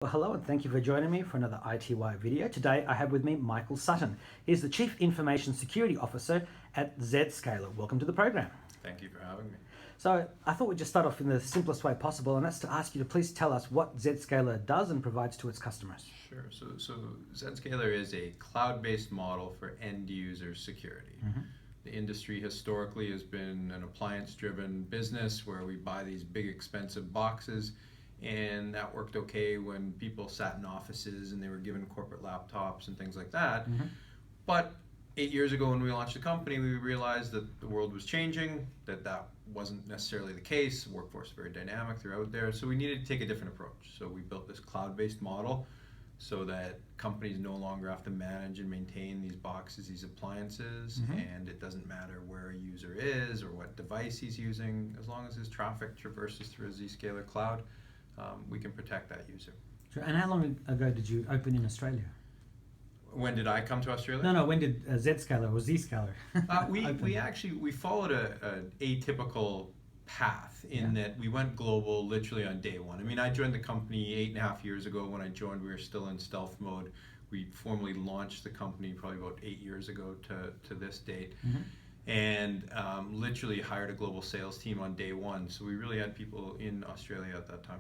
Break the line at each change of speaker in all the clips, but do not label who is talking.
Well, hello and thank you for joining me for another iTWire video. Today I have with me Michael Sutton. He's the Chief Information Security Officer at Zscaler. Welcome to the program.
Thank you for having me.
So I thought we'd just start off in the simplest way possible, and that's to ask you to please tell us what Zscaler does and provides to its customers.
Sure. So Zscaler is a cloud-based model for end-user security. The industry historically has been an appliance-driven business where we buy these big expensive boxes, and that worked okay when people sat in offices and they were given corporate laptops and things like that. But 8 years ago when we launched the company, we realized that the world was changing, that wasn't necessarily the case. The workforce is very dynamic throughout there, so we needed to take a different approach. So we built this cloud-based model so that companies no longer have to manage and maintain these boxes, these appliances, and it doesn't matter where a user is or what device he's using. As long as his traffic traverses through a Zscaler cloud, we can protect that user.
Sure. And how long ago did you open in Australia?
When did I come to Australia?
No, when did Zscaler or Zscaler
we followed a atypical path in that we went global literally on day one. I mean, I joined the company 8.5 years ago. When I joined, we were still in stealth mode. We formally launched the company probably about 8 years ago to this date. And literally hired a global sales team on day one. So we really had people in Australia at that time.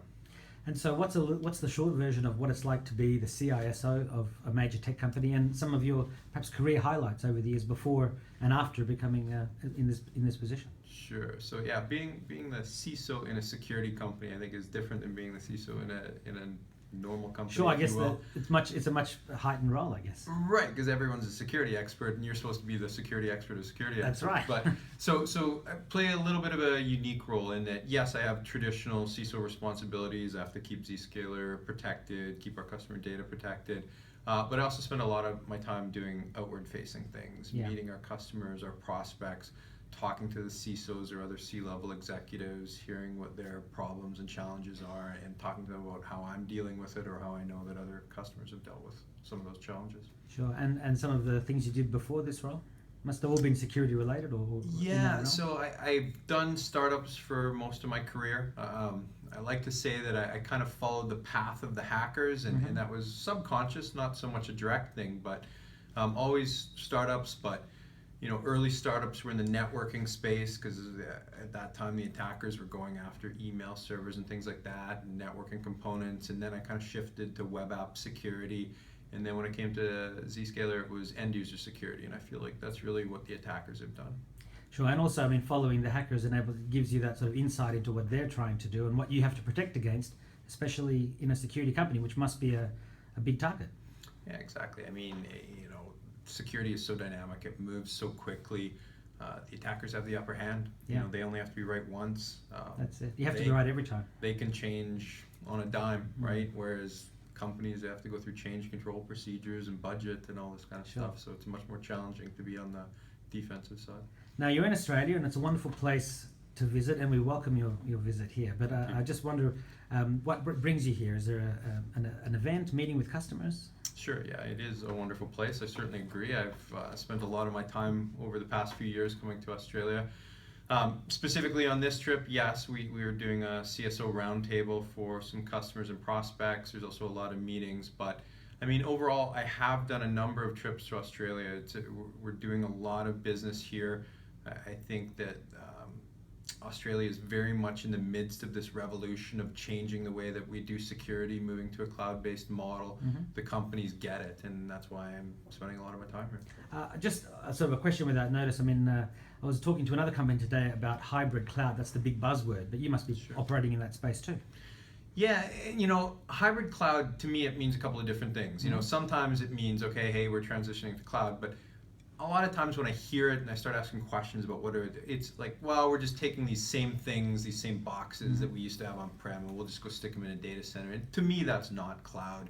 And so what's the short version of what it's like to be the CISO of a major tech company, and some of your perhaps career highlights over the years before and after becoming in this position?
Sure. So yeah, being the CISO in a security company, I think, is different than being the CISO in a normal company.
Sure, I guess it's a much heightened role, I guess.
Right, because everyone's a security expert, and you're supposed to be the security expert of security experts.
That's right.
But so I play a little bit of a unique role in that. Yes, I have traditional CISO responsibilities. I have to keep Zscaler protected, keep our customer data protected. But I also spend a lot of my time doing outward-facing things, meeting our customers, our prospects, talking to the CISOs or other C-level executives, hearing what their problems and challenges are, and talking to them about how I'm dealing with it or how I know that other customers have dealt with some of those challenges.
Sure, and some of the things you did before this role must have all been security related, or
yeah. So I've done startups for most of my career. I like to say that I kind of followed the path of the hackers, and that was subconscious, not so much a direct thing, but always startups. But early startups were in the networking space because at that time the attackers were going after email servers and things like that, and networking components. And then I kind of shifted to web app security. And then when it came to Zscaler, it was end user security. And I feel like that's really what the attackers have done.
Sure, and also, I mean, following the hackers gives you that sort of insight into what they're trying to do and what you have to protect against, especially in a security company, which must be a big target.
Yeah, exactly. I mean, security is so dynamic; it moves so quickly. The attackers have the upper hand. They only have to be right once.
That's it. You have to be right every time.
They can change on a dime, right? Whereas companies, they have to go through change control procedures and budget and all this kind of stuff. So it's much more challenging to be on the defensive side.
Now, you're in Australia, and it's a wonderful place to visit, and we welcome your visit here. But I just wonder, what brings you here? Is there an event, meeting with customers?
Sure, yeah, it is a wonderful place. I certainly agree. I've spent a lot of my time over the past few years coming to Australia. Specifically on this trip, yes, we were doing a CISO Round Table for some customers and prospects. There's also a lot of meetings, but I mean, overall, I have done a number of trips to Australia. We're doing a lot of business here. I think that Australia is very much in the midst of this revolution of changing the way that we do security, moving to a cloud-based model. The companies get it, and that's why I'm spending a lot of my time here.
Just sort of a question without notice. I mean, I was talking to another company today about hybrid cloud. That's the big buzzword, but you must be operating in that space too.
Yeah, hybrid cloud, to me, it means a couple of different things. Sometimes it means, okay, hey, we're transitioning to cloud, but a lot of times when I hear it and I start asking questions about it's like, well, we're just taking these same things, these same boxes that we used to have on-prem, and we'll just go stick them in a data center. And to me, that's not cloud.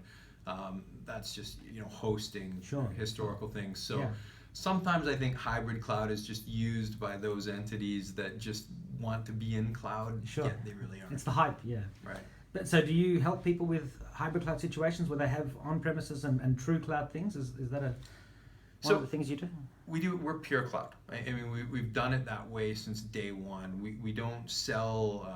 That's just, hosting historical things. So sometimes I think hybrid cloud is just used by those entities that just want to be in cloud.
Sure.
They really aren't.
It's the hype, yeah.
Right.
But so do you help people with hybrid cloud situations where they have on-premises and true cloud things? Is that one of the things you do?
We're pure cloud. I mean, we've done it that way since day one. We don't sell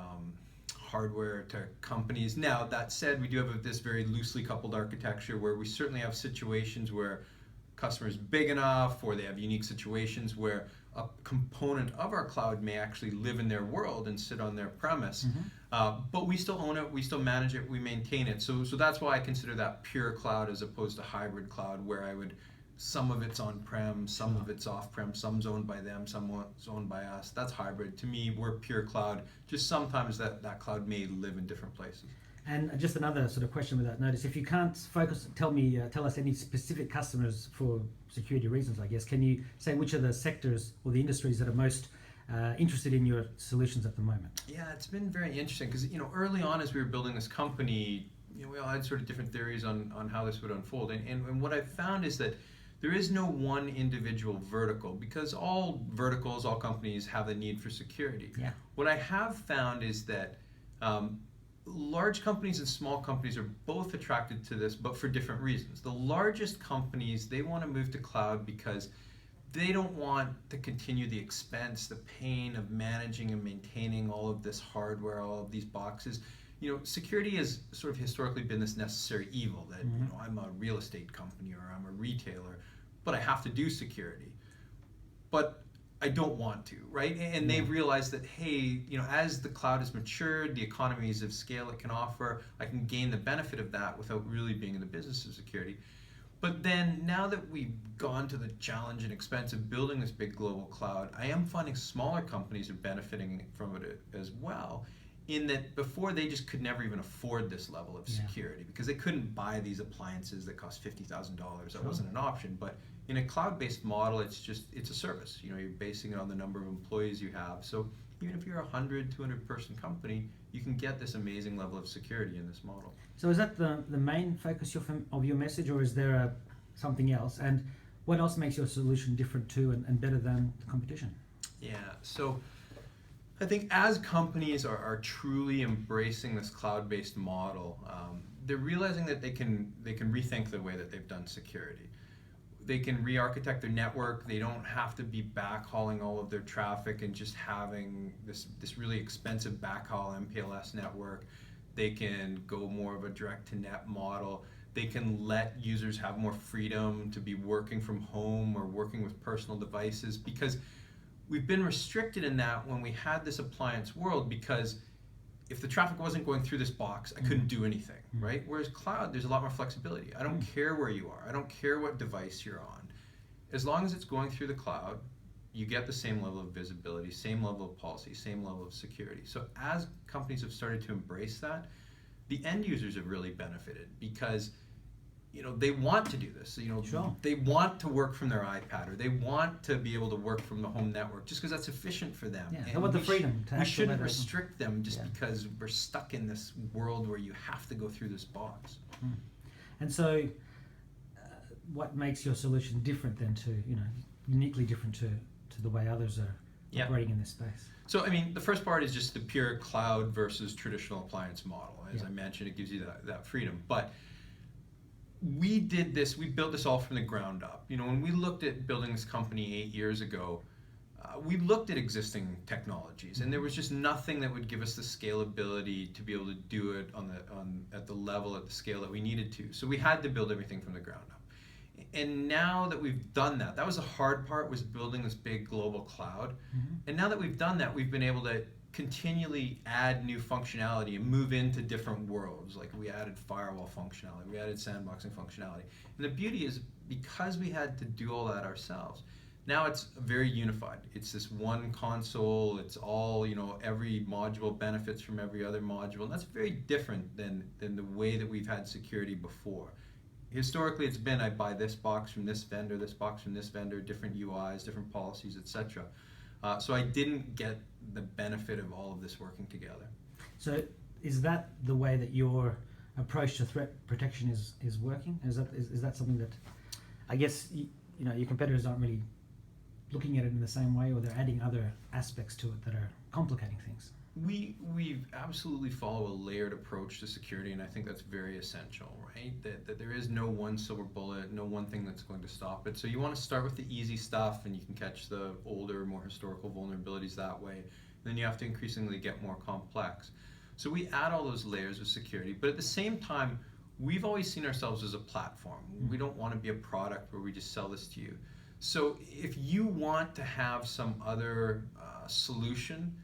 hardware to companies. Now, that said, we do have this very loosely coupled architecture where we certainly have situations where customers big enough, or they have unique situations where a component of our cloud may actually live in their world and sit on their premise. But we still own it, we still manage it, we maintain it. So that's why I consider that pure cloud as opposed to hybrid cloud, where I would, some of it's on-prem, some of it's off-prem, some's owned by them, some's owned by us. That's hybrid. To me, we're pure cloud. Just sometimes that cloud may live in different places.
And just another sort of question without notice, if you can't tell us any specific customers for security reasons, I guess, can you say which are the sectors or the industries that are most interested in your solutions at the moment?
Yeah, it's been very interesting because, early on as we were building this company, we all had sort of different theories on how this would unfold. And what I've found is that there is no one individual vertical, because all verticals, all companies have a need for security.
Yeah.
What I have found is that large companies and small companies are both attracted to this, but for different reasons. The largest companies, they want to move to cloud because they don't want to continue the expense, the pain of managing and maintaining all of this hardware, all of these boxes. Security has sort of historically been this necessary evil that, I'm a real estate company or I'm a retailer, but I have to do security. But I don't want to, right? And they've realized that, hey, as the cloud has matured, the economies of scale it can offer, I can gain the benefit of that without really being in the business of security. But then now that we've gone to the challenge and expense of building this big global cloud, I am finding smaller companies are benefiting from it as well, in that before they just could never even afford this level of security because they couldn't buy these appliances that cost $50,000. That wasn't an option. But in a cloud-based model, it's a service. You're basing it on the number of employees you have. So even if you're a 100, 200 person company, you can get this amazing level of security in this model.
So is that the main focus of your message, or is there something else? And what else makes your solution different to and better than the competition?
Yeah, so I think as companies are truly embracing this cloud-based model, they're realizing that they can rethink the way that they've done security. They can re-architect their network. They don't have to be backhauling all of their traffic and just having this really expensive backhaul MPLS network. They can go more of a direct-to-net model. They can let users have more freedom to be working from home or working with personal devices, because we've been restricted in that when we had this appliance world, because if the traffic wasn't going through this box, I couldn't do anything, right? Whereas cloud, there's a lot more flexibility. I don't care where you are. I don't care what device you're on. As long as it's going through the cloud, you get the same level of visibility, same level of policy, same level of security. So as companies have started to embrace that, the end users have really benefited, because they want to do this. They want to work from their iPad, or they want to be able to work from the home network, just because that's efficient for them.
Yeah,
and
they want the freedom to
we shouldn't
let
restrict them just because we're stuck in this world where you have to go through this box.
And so, what makes your solution different then uniquely different to the way others are operating in this space?
So, the first part is just the pure cloud versus traditional appliance model. As I mentioned, it gives you that freedom. But we built this all from the ground up. When we looked at building this company 8 years ago, we looked at existing technologies, and there was just nothing that would give us the scalability to be able to do it at the level, at the scale that we needed to. So we had to build everything from the ground up. And now that we've done that was the hard part, was building this big global cloud. And now that we've done that, we've been able to continually add new functionality and move into different worlds. Like, we added firewall functionality, we added sandboxing functionality. And the beauty is, because we had to do all that ourselves, now it's very unified. It's this one console. It's all, every module benefits from every other module. And that's very different than the way that we've had security before. Historically, it's been, I buy this box from this vendor, this box from this vendor, different UIs, different policies, etc. So I didn't get the benefit of all of this working together.
So is that the way that your approach to threat protection is working? Is that something that, I guess, your competitors aren't really looking at it in the same way, or they're adding other aspects to it that are complicating things?
We absolutely follow a layered approach to security, and I think that's very essential, right? That there is no one silver bullet, no one thing that's going to stop it. So you want to start with the easy stuff, and you can catch the older, more historical vulnerabilities that way. And then you have to increasingly get more complex. So we add all those layers of security, but at the same time, we've always seen ourselves as a platform. We don't want to be a product where we just sell this to you. So if you want to have some other solution,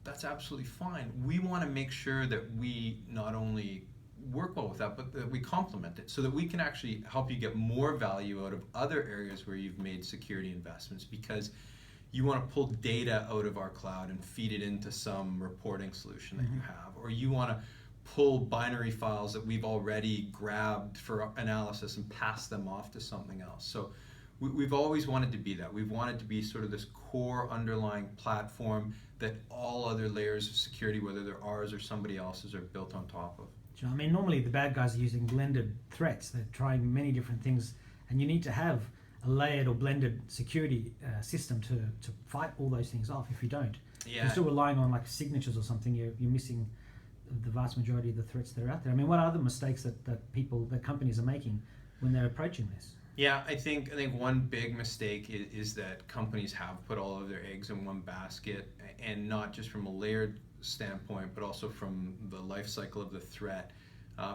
that's absolutely fine. We want to make sure that we not only work well with that, but that we complement it so that we can actually help you get more value out of other areas where you've made security investments, because you want to pull data out of our cloud and feed it into some reporting solution that you have, or you want to pull binary files that we've already grabbed for analysis and pass them off to something else. So we've always wanted to be that. We've wanted to be sort of this core underlying platform that all other layers of security, whether they're ours or somebody else's, are built on top of.
Sure. I mean, normally the bad guys are using blended threats. They're trying many different things, and you need to have a layered or blended security system to fight all those things off. If you don't, you're still relying on like signatures or something. You're missing the vast majority of the threats that are out there. I mean, what are the mistakes that companies are making when they're approaching this?
Yeah, I think one big mistake is that companies have put all of their eggs in one basket, and not just from a layered standpoint, but also from the life cycle of the threat.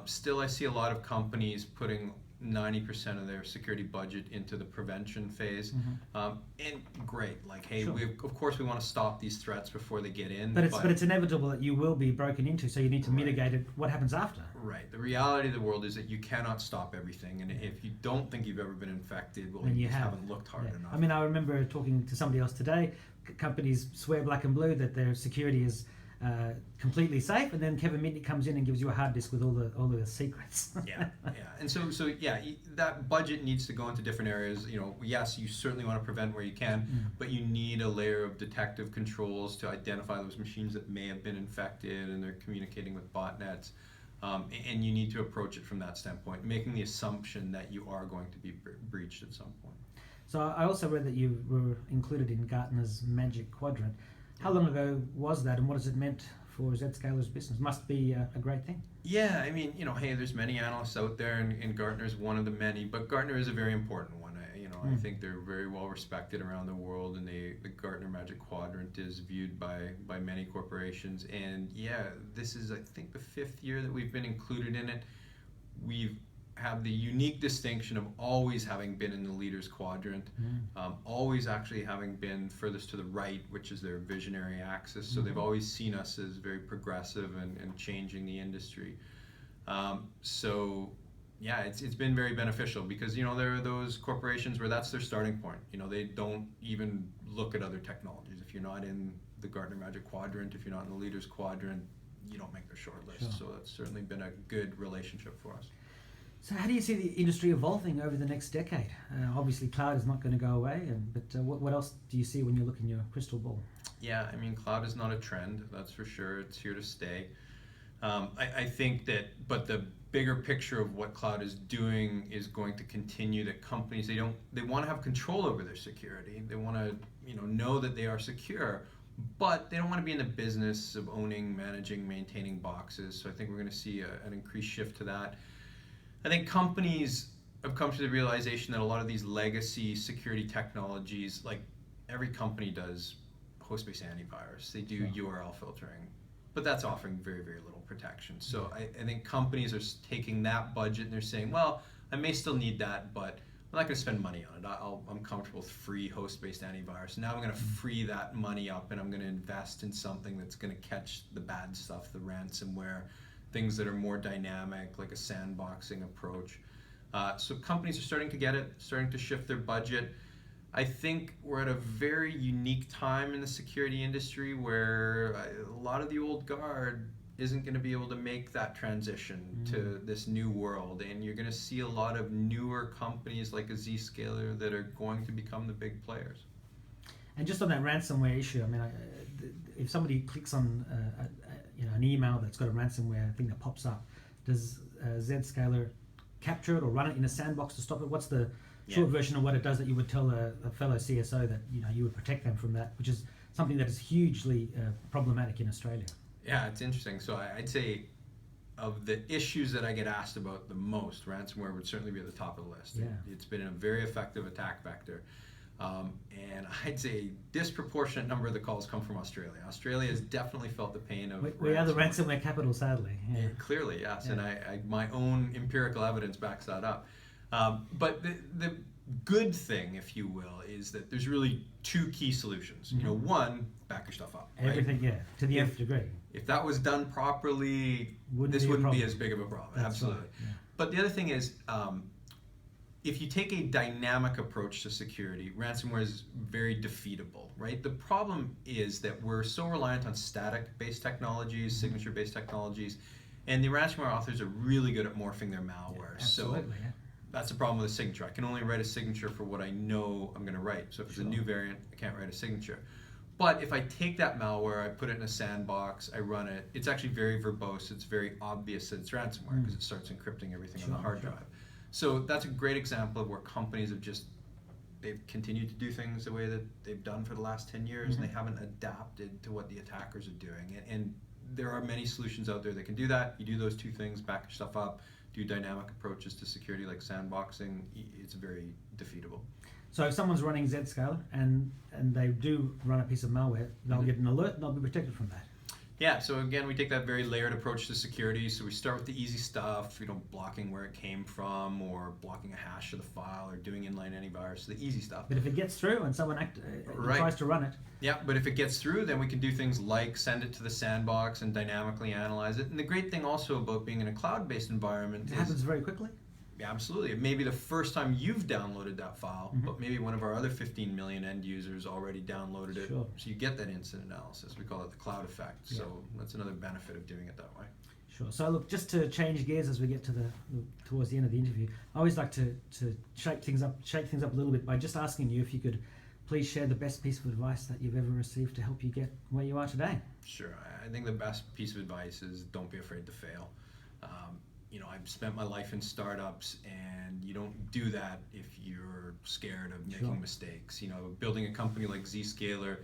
Still, I see a lot of companies putting 90% of their security budget into the prevention phase, and great, like, hey,
Sure.
of course we want to stop these threats before they get in.
But it's inevitable that you will be broken into, so you need to
Right.
mitigate it. What happens after?
Right. The reality of the world is that you cannot stop everything, and if you don't think you've ever been infected, well,
And
you
you
just
have.
haven't looked hard enough.
I mean, I remember talking to somebody else today. Companies swear black and blue that their security is completely safe, and then Kevin Mitnick comes in and gives you a hard disk with all the secrets.
yeah, and so that budget needs to go into different areas. Yes, you certainly want to prevent where you can, but you need a layer of detective controls to identify those machines that may have been infected and they're communicating with botnets, and you need to approach it from that standpoint, making the assumption that you are going to be breached at some point.
So I also read that you were included in Gartner's Magic Quadrant. How long ago was that, and what has it meant for Zscaler's business? Must be a great thing.
Yeah, I mean, hey, there's many analysts out there, and Gartner's one of the many, but Gartner is a very important one. I think they're very well respected around the world, and the Gartner Magic Quadrant is viewed by many corporations. And yeah, this is, I think, the 5th year that we've been included in it. We've have the unique distinction of always having been in the leaders quadrant, always actually having been furthest to the right, which is their visionary axis. So they've always seen us as very progressive and changing the industry. So yeah, it's been very beneficial, because there are those corporations where that's their starting point. They don't even look at other technologies. If you're not in the Gartner Magic Quadrant, if you're not in the leaders quadrant, you don't make their short list.
Sure.
So that's certainly been a good relationship for us.
So how do you see the industry evolving over the next decade? Obviously, cloud is not going to go away, but what else do you see when you look in your crystal ball?
Yeah, I mean, cloud is not a trend, that's for sure. It's here to stay. I think that, but the bigger picture of what cloud is doing is going to continue. That companies, they want to have control over their security. They want to know that they are secure, but they don't want to be in the business of owning, managing, maintaining boxes. So I think we're going to see an increased shift to that. I think companies have come to the realization that a lot of these legacy security technologies, like every company does host-based antivirus, they do URL filtering, but that's offering very, very little protection. So I think companies are taking that budget and they're saying, well, I may still need that, but I'm not going to spend money on it. I'm comfortable with free host-based antivirus. Now I'm going to free that money up, and I'm going to invest in something that's going to catch the bad stuff, the ransomware, things that are more dynamic, like a sandboxing approach. So companies are starting to get it, starting to shift their budget. I think we're at a very unique time in the security industry where a lot of the old guard isn't going to be able to make that transition to this new world, and you're going to see a lot of newer companies like a Zscaler that are going to become the big players.
And just on that ransomware issue, I mean, if somebody clicks on an email that's got a ransomware thing that pops up, does Zscaler capture it or run it in a sandbox to stop it? What's the short version of what it does that you would tell a fellow CSO that you would protect them from that, which is something that is hugely problematic in Australia?
Yeah, it's interesting. So I'd say of the issues that I get asked about the most, ransomware would certainly be at the top of the list.
Yeah.
It's been a very effective attack vector. And I'd say a disproportionate number of the calls come from Australia. Australia has definitely felt the pain of
We are the ransomware capital, sadly. Yeah.
Clearly, yes,
Yeah.
and I my own empirical evidence backs that up. But the good thing, if you will, is that there's really two key solutions. You know, one, back your stuff up. Right?
Everything, yeah, to the nth degree.
If that was done properly,
Wouldn't
this
be a
wouldn't be
problem.
as big of a problem.
That's
Absolutely.
right, yeah.
But the other thing is, if you take a dynamic approach to security, ransomware is very defeatable, right? The problem is that we're so reliant on static-based technologies, signature-based technologies, and the ransomware authors are really good at morphing their malware.
Absolutely,
So
yeah.
that's the problem with a signature. I can only write a signature for what I know I'm going to write. So if it's a
Sure.
new variant, I can't write a signature. But if I take that malware, I put it in a sandbox, I run it, it's actually very verbose. It's very obvious that it's ransomware because it starts encrypting everything on the hard drive. So that's a great example of where companies have they've continued to do things the way that they've done for the last 10 years, and they haven't adapted to what the attackers are doing. And there are many solutions out there that can do that. You do those two things, back your stuff up, do dynamic approaches to security like sandboxing, it's very defeatable.
So if someone's running Zscaler and they do run a piece of malware, they'll get an alert and they'll be protected from that.
Yeah, so again, we take that very layered approach to security. So we start with the easy stuff, blocking where it came from, or blocking a hash of the file, or doing inline antivirus, the easy stuff.
But if it gets through and someone
Right.
tries to run it,
Yeah, but if it gets through, then we can do things like send it to the sandbox and dynamically analyze it. And the great thing also about being in a cloud-based environment
it happens very quickly.
yeah, absolutely. It may be the first time you've downloaded that file, but maybe one of our other 15 million end users already downloaded it.
Sure.
So you get that instant analysis. We call it the cloud effect. So that's another benefit of doing it that way.
Sure. So look, just to change gears as we get to towards the end of the interview, I always like to shake things up a little bit by just asking you if you could please share the best piece of advice that you've ever received to help you get where you are today.
Sure. I think the best piece of advice is don't be afraid to fail. I've spent my life in startups, and you don't do that if you're scared of making mistakes. Building a company like Zscaler,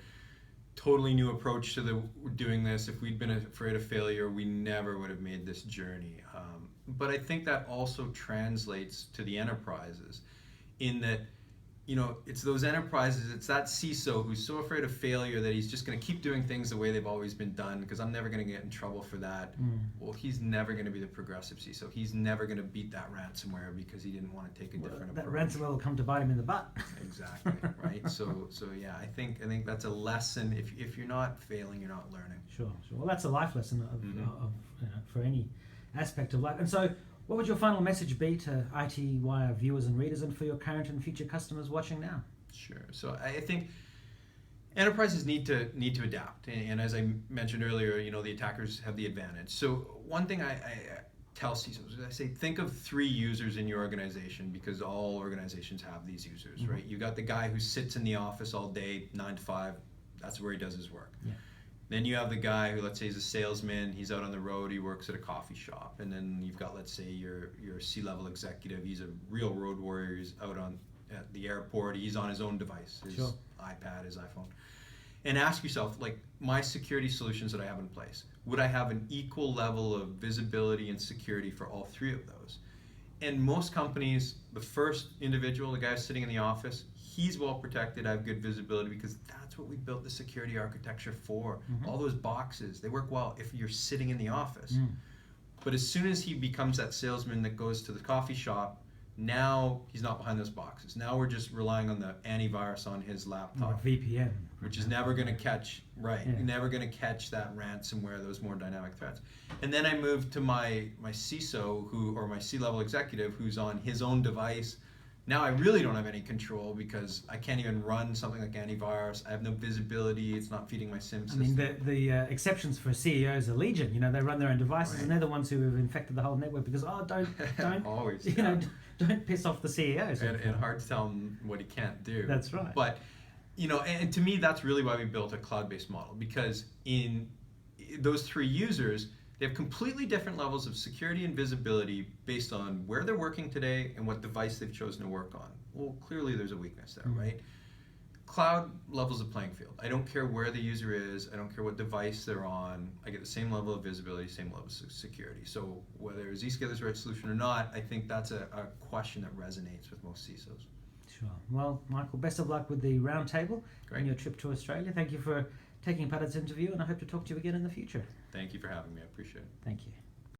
totally new approach to doing this. If we'd been afraid of failure, we never would have made this journey. But I think that also translates to the enterprises in that, it's those enterprises, it's that CISO who's so afraid of failure that he's just going to keep doing things the way they've always been done because I'm never going to get in trouble for that. Well, he's never going to be the progressive CISO. He's never going to beat that ransomware because he didn't want to take a different
That
approach.
ransomware will come to bite him in the butt.
Exactly, right? So yeah, I think that's a lesson. If you're not failing, you're not learning.
Sure. Well, that's a life lesson of for any aspect of life. And so, what would your final message be to iTWire viewers and readers, and for your current and future customers watching now?
Sure. So I think enterprises need to adapt, and as I mentioned earlier, the attackers have the advantage. So one thing I tell CISOs is I say think of 3 users in your organization, because all organizations have these users, right? You got the guy who sits in the office all day, 9 to 5. That's where he does his work.
Yeah.
Then you have the guy who, let's say, is a salesman. He's out on the road. He works at a coffee shop. And then you've got, let's say, your C-level executive. He's a real road warrior. He's out at the airport. He's on his own device, his iPad, his iPhone. And ask yourself, my security solutions that I have in place, would I have an equal level of visibility and security for all 3 of those? And most companies, the first individual, the guy sitting in the office, he's well protected. I have good visibility because that's what we built the security architecture for. All those boxes, they work well if you're sitting in the office. But as soon as he becomes that salesman that goes to the coffee shop, now he's not behind those boxes. Now we're just relying on the antivirus on his laptop,
VPN,
which is never going to catch, never going to catch that ransomware, those more dynamic threats. And then I move to my CISO or my C-level executive who's on his own device. Now I really don't have any control because I can't even run something like antivirus. I have no visibility. It's not feeding my SIM system.
I mean, the exceptions for CEOs are legion. They run their own devices, and they're the ones who have infected the whole network because don't
always
don't piss off the CEOs.
And hard to tell him what he can't do.
That's right.
But and to me, that's really why we built a cloud-based model, because in those 3 users, they have completely different levels of security and visibility based on where they're working today and what device they've chosen to work on. Well, clearly there's a weakness there, right? Cloud levels the playing field. I don't care where the user is. I don't care what device they're on. I get the same level of visibility, same level of security. So whether Zscaler is the right solution or not, I think that's a question that resonates with most CISOs.
Sure. Well, Michael, best of luck with the round table
Great.
and your trip to Australia. Thank you for taking part in this interview, and I hope to talk to you again in the future.
Thank you for having me. I appreciate it.
Thank you.